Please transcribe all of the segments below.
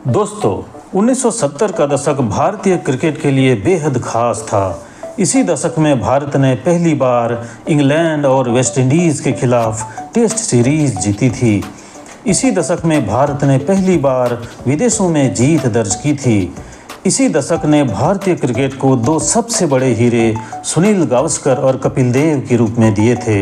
दोस्तों 1970 का दशक भारतीय क्रिकेट के लिए बेहद खास था। इसी दशक में भारत ने पहली बार इंग्लैंड और वेस्टइंडीज़ के खिलाफ टेस्ट सीरीज जीती थी। इसी दशक में भारत ने पहली बार विदेशों में जीत दर्ज की थी। इसी दशक ने भारतीय क्रिकेट को दो सबसे बड़े हीरे सुनील गावस्कर और कपिल देव के रूप में दिए थे।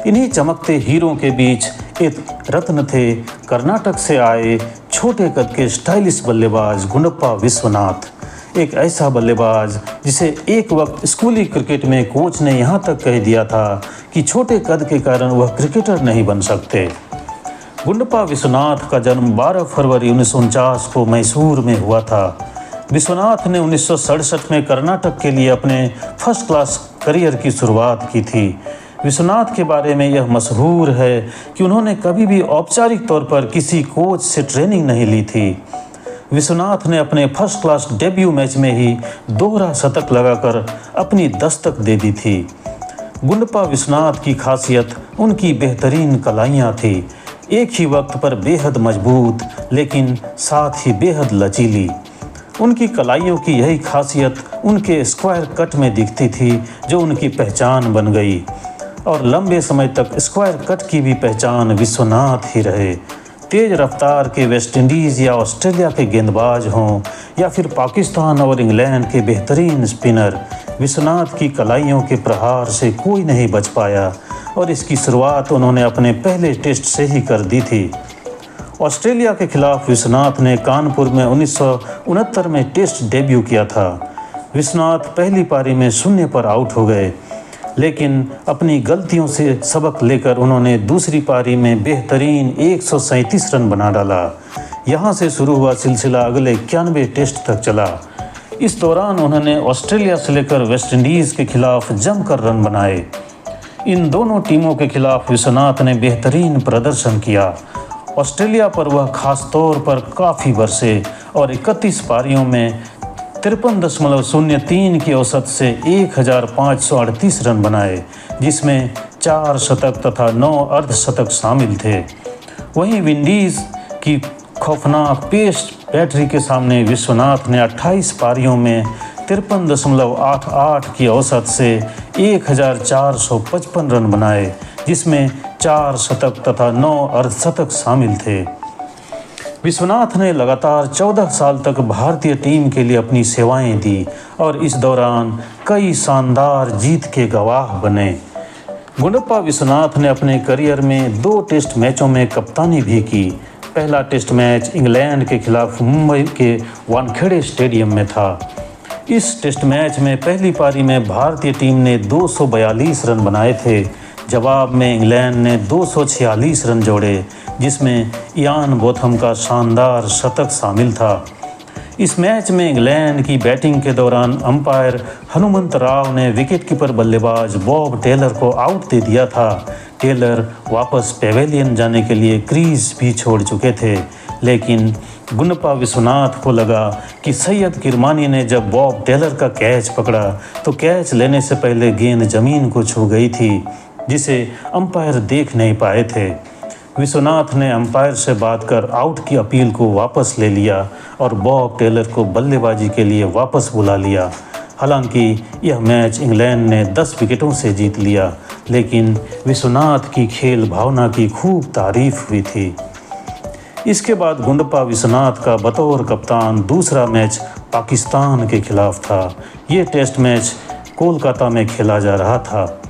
इन्हीं चमकते हीरों के बीच एक रत्न थे, कर्नाटक से आए छोटे कद के स्टाइलिश बल्लेबाज गुंडप्पा विश्वनाथ। एक ऐसा बल्लेबाज जिसे एक वक्त स्कूली क्रिकेट में कोच ने यहाँ तक कह दिया था कि छोटे कद के कारण वह क्रिकेटर नहीं बन सकते। गुंडप्पा विश्वनाथ का जन्म 12 फरवरी 1949 को मैसूर में हुआ था। विश्वनाथ ने 1967 में कर्नाटक के लिए अपने फर्स्ट क्लास करियर की शुरुआत की थी। विश्वनाथ के बारे में यह मशहूर है कि उन्होंने कभी भी औपचारिक तौर पर किसी कोच से ट्रेनिंग नहीं ली थी। विश्वनाथ ने अपने फर्स्ट क्लास डेब्यू मैच में ही दोहरा शतक लगाकर अपनी दस्तक दे दी थी। गुंडप्पा विश्वनाथ की खासियत उनकी बेहतरीन कलाइयाँ थी, एक ही वक्त पर बेहद मजबूत लेकिन साथ ही बेहद लचीली। उनकी कलाइयों की यही खासियत उनके स्क्वायर कट में दिखती थी, जो उनकी पहचान बन गई और लंबे समय तक स्क्वायर कट की भी पहचान विश्वनाथ ही रहे। तेज़ रफ्तार के वेस्टइंडीज़ या ऑस्ट्रेलिया के गेंदबाज हों या फिर पाकिस्तान और इंग्लैंड के बेहतरीन स्पिनर, विश्वनाथ की कलाइयों के प्रहार से कोई नहीं बच पाया और इसकी शुरुआत उन्होंने अपने पहले टेस्ट से ही कर दी थी। ऑस्ट्रेलिया के खिलाफ विश्वनाथ ने कानपुर में 1969 में टेस्ट डेब्यू किया था। विश्वनाथ पहली पारी में 0 पर आउट हो गए, लेकिन अपनी गलतियों से सबक लेकर उन्होंने दूसरी पारी में बेहतरीन 137 रन बना डाला। यहाँ से शुरू हुआ सिलसिला अगले 91 टेस्ट तक चला। इस दौरान उन्होंने ऑस्ट्रेलिया से लेकर वेस्टइंडीज़ के खिलाफ जमकर रन बनाए। इन दोनों टीमों के खिलाफ विश्वनाथ ने बेहतरीन प्रदर्शन किया। ऑस्ट्रेलिया पर वह खास तौर पर काफ़ी बरसे और 31 पारियों में 53.03 की औसत से 1538 रन बनाए, जिसमें 4 शतक तथा 9 अर्धशतक शामिल थे। वहीं विंडीज़ की खौफनाक पेस बैटरी के सामने विश्वनाथ ने 28 पारियों में 53.88 की औसत से 1455 रन बनाए, जिसमें 4 शतक तथा 9 अर्धशतक शामिल थे। विश्वनाथ ने लगातार 14 साल तक भारतीय टीम के लिए अपनी सेवाएं दी और इस दौरान कई शानदार जीत के गवाह बने। गुंडप्पा विश्वनाथ ने अपने करियर में 2 टेस्ट मैचों में कप्तानी भी की। पहला टेस्ट मैच इंग्लैंड के खिलाफ मुंबई के वानखेड़े स्टेडियम में था। इस टेस्ट मैच में पहली पारी में भारतीय टीम ने 242 रन बनाए थे। जवाब में इंग्लैंड ने 246 रन जोड़े, जिसमें इयान बोथम का शानदार शतक शामिल था। इस मैच में इंग्लैंड की बैटिंग के दौरान अंपायर हनुमंत राव ने विकेटकीपर बल्लेबाज बॉब टेलर को आउट दे दिया था। टेलर वापस पेवेलियन जाने के लिए क्रीज भी छोड़ चुके थे, लेकिन गुंडप्पा विश्वनाथ को लगा कि सैयद किरमानी ने जब बॉब टेलर का कैच पकड़ा तो कैच लेने से पहले गेंद ज़मीन को छू गई थी, जिसे अंपायर देख नहीं पाए थे। विश्वनाथ ने अंपायर से बात कर आउट की अपील को वापस ले लिया और बॉब टेलर को बल्लेबाजी के लिए वापस बुला लिया। हालांकि यह मैच इंग्लैंड ने 10 विकेटों से जीत लिया, लेकिन विश्वनाथ की खेल भावना की खूब तारीफ हुई थी। इसके बाद गुंडप्पा विश्वनाथ का बतौर कप्तान दूसरा मैच पाकिस्तान के खिलाफ था। ये टेस्ट मैच कोलकाता में खेला जा रहा था।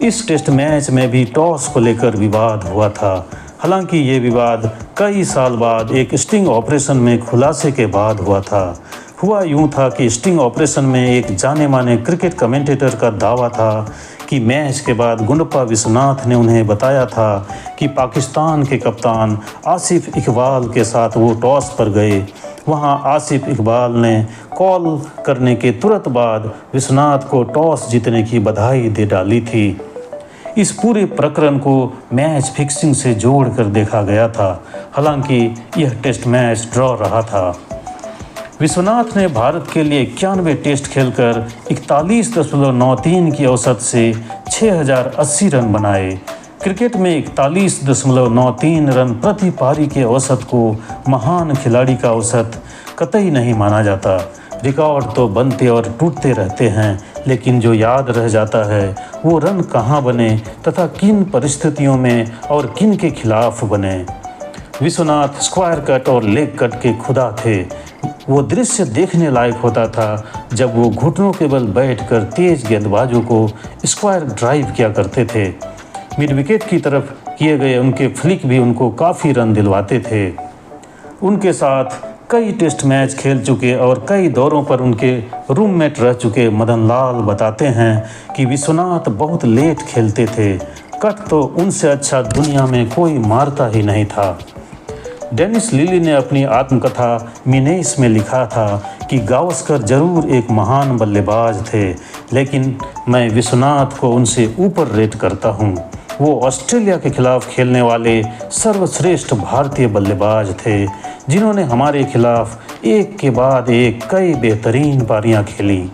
इस टेस्ट मैच में भी टॉस को लेकर विवाद हुआ था। हालांकि ये विवाद कई साल बाद एक स्टिंग ऑपरेशन में खुलासे के बाद हुआ था। हुआ यूं था कि स्टिंग ऑपरेशन में एक जाने माने क्रिकेट कमेंटेटर का दावा था कि मैच के बाद गुंडप्पा विश्वनाथ ने उन्हें बताया था कि पाकिस्तान के कप्तान आसिफ इकबाल के साथ वो टॉस पर गए। वहां आसिफ इकबाल ने कॉल करने के तुरंत बाद विश्वनाथ को टॉस जीतने की बधाई दे डाली थी। इस पूरे प्रकरण को मैच फिक्सिंग से जोड़कर देखा गया था। हालांकि यह टेस्ट मैच ड्रॉ रहा था। विश्वनाथ ने भारत के लिए 91 टेस्ट खेलकर 41.93 की औसत से 6080 रन बनाए। क्रिकेट में 41.93 रन प्रति पारी के औसत को महान खिलाड़ी का औसत कतई नहीं माना जाता। रिकॉर्ड तो बनते और टूटते रहते हैं, लेकिन जो याद रह जाता है वो रन कहाँ बने तथा किन परिस्थितियों में और किन के खिलाफ बने। विश्वनाथ स्क्वायर कट और लेग कट के खुदा थे। वो दृश्य देखने लायक होता था जब वो घुटनों के बल बैठकर तेज गेंदबाजों को स्क्वायर ड्राइव किया करते थे। मिड विकेट की तरफ किए गए उनके फ्लिक भी उनको काफ़ी रन दिलवाते थे। उनके साथ कई टेस्ट मैच खेल चुके और कई दौरों पर उनके रूममेट रह चुके मदन लाल बताते हैं कि विश्वनाथ बहुत लेट खेलते थे। कट तो उनसे अच्छा दुनिया में कोई मारता ही नहीं था। डेनिस लिली ने अपनी आत्मकथा मिनेस में लिखा था कि गावस्कर जरूर एक महान बल्लेबाज थे, लेकिन मैं विश्वनाथ को उनसे ऊपर रेट करता हूँ। वो ऑस्ट्रेलिया के खिलाफ खेलने वाले सर्वश्रेष्ठ भारतीय बल्लेबाज थे, जिन्होंने हमारे खिलाफ एक के बाद एक कई बेहतरीन पारियां खेली।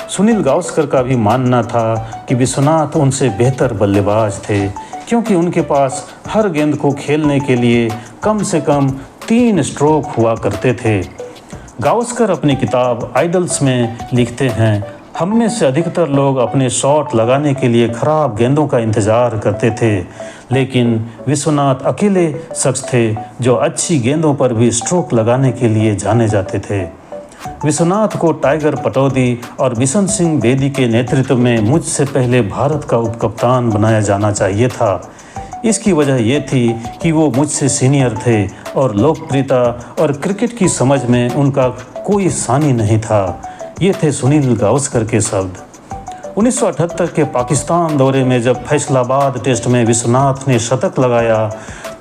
सुनील गावस्कर का भी मानना था कि विश्वनाथ उनसे बेहतर बल्लेबाज थे, क्योंकि उनके पास हर गेंद को खेलने के लिए कम से कम 3 स्ट्रोक हुआ करते थे। गावस्कर अपनी किताब आइडल्स में लिखते हैं, हम में से अधिकतर लोग अपने शॉट लगाने के लिए खराब गेंदों का इंतज़ार करते थे, लेकिन विश्वनाथ अकेले शख्स थे जो अच्छी गेंदों पर भी स्ट्रोक लगाने के लिए जाने जाते थे। विश्वनाथ को टाइगर पटौदी और बिशन सिंह बेदी के नेतृत्व में मुझसे पहले भारत का उपकप्तान बनाया जाना चाहिए था। इसकी वजह यह थी कि वो मुझसे सीनियर थे और लोकप्रियता और क्रिकेट की समझ में उनका कोई सानी नहीं था। ये थे सुनील गावस्कर के शब्द। 1978 के पाकिस्तान दौरे में जब फैसलाबाद टेस्ट में विश्वनाथ ने शतक लगाया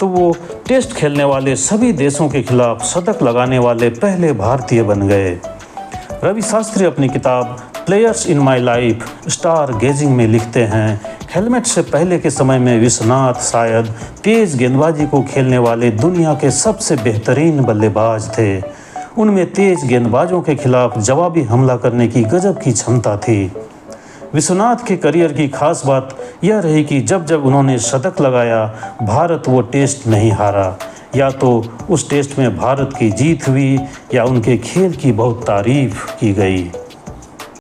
तो वो टेस्ट खेलने वाले सभी देशों के खिलाफ शतक लगाने वाले पहले भारतीय बन गए। रवि शास्त्री अपनी किताब players in my life star gazing में लिखते हैं, हेलमेट से पहले के समय में विश्वनाथ शायद तेज गेंदबाजी को खेलने वाले दुनिया के सबसे बेहतरीन बल्लेबाज थे। उनमें तेज गेंदबाजों के खिलाफ जवाबी हमला करने की गजब की क्षमता थी। विश्वनाथ के करियर की खास बात यह रही कि जब जब उन्होंने शतक लगाया, भारत वो टेस्ट नहीं हारा। या तो उस टेस्ट में भारत की जीत हुई या उनके खेल की बहुत तारीफ की गई।